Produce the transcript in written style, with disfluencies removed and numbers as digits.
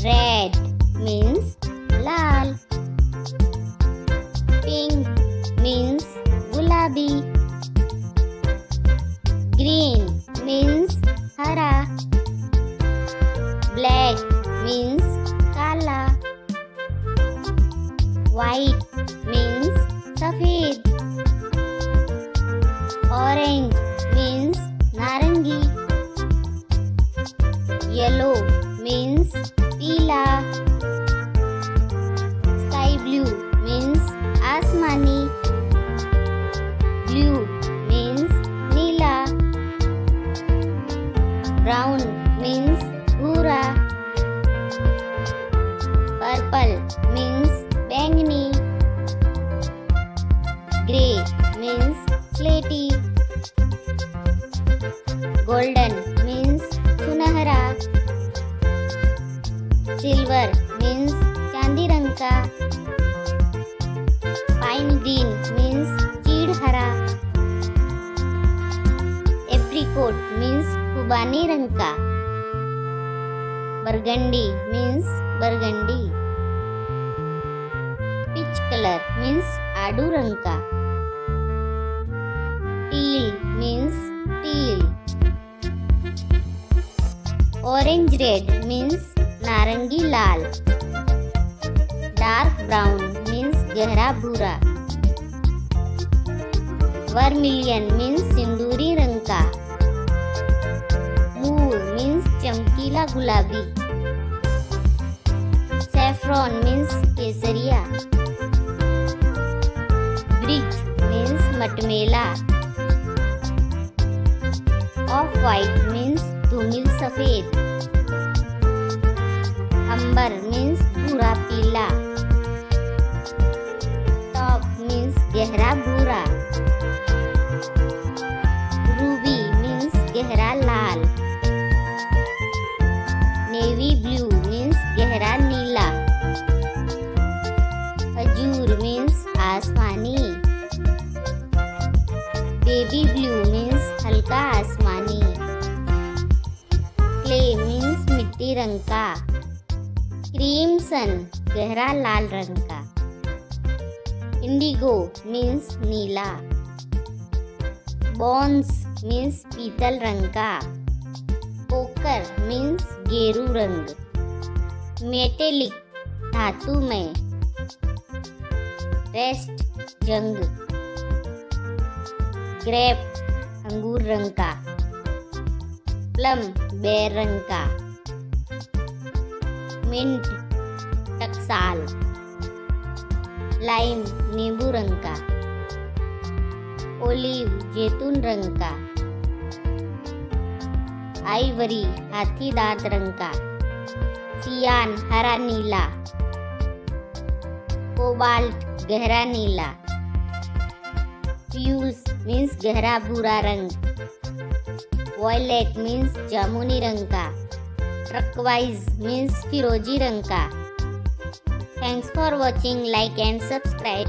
Red means laal. Pink means gulabi. Green means hara. Black means kala. White means safed. Orange means narangi. Yellow means peela. Sky blue means asmani. Blue means Neela. Brown means Hara. Purple means Bengani. Grey means Slati. Golden means Sunhara. Silver means चांदी रंग का. Pine green means चीड़ हरा. Apricot means खुबानी रंग का. Burgundy means burgundy. Peach color means आड़ू रंग का. Teal means teal. Orange red means नारंगी लाल. Dark brown means गहरा भूरा. Vermilion means सिंदूरी रंग का. Mauve means चमकीला गुलाबी. Saffron means केसरिया. Bridge means मटमेला. Off white means धूमिल सफेद. अंबर means भूरा पीला. Top means गहरा भूरा. Ruby means गहरा लाल. Navy blue means गहरा नीला. Azure means आसमानी. Baby blue means हल्का आसमानी. Clay means मिट्टी रंग का. क्रीमसन गहरा लाल रंग का. इंडिगो मीन्स नीला. बॉन्स मीन्स पीतल रंग का. पोकर मीन्स गेरू रंग. मेटेलिक धातु में. रेस्ट जंग. ग्रेप अंगूर रंग का. प्लम बेर रंग का. मिंट टकसाल. लाइम नींबू रंग का. ओलिव जैतून रंग का. आइवरी हाथी दांत रंग का. सियान हरा नीला. कोबाल्ट गहरा नीला. फ्यूज मीन्स गहरा भूरा रंग. वॉयलेट मीन्स जामुनी रंग का. टर्कवाइज मीन्स फिरोजी रंग का. Thanks for watching. Like and subscribe.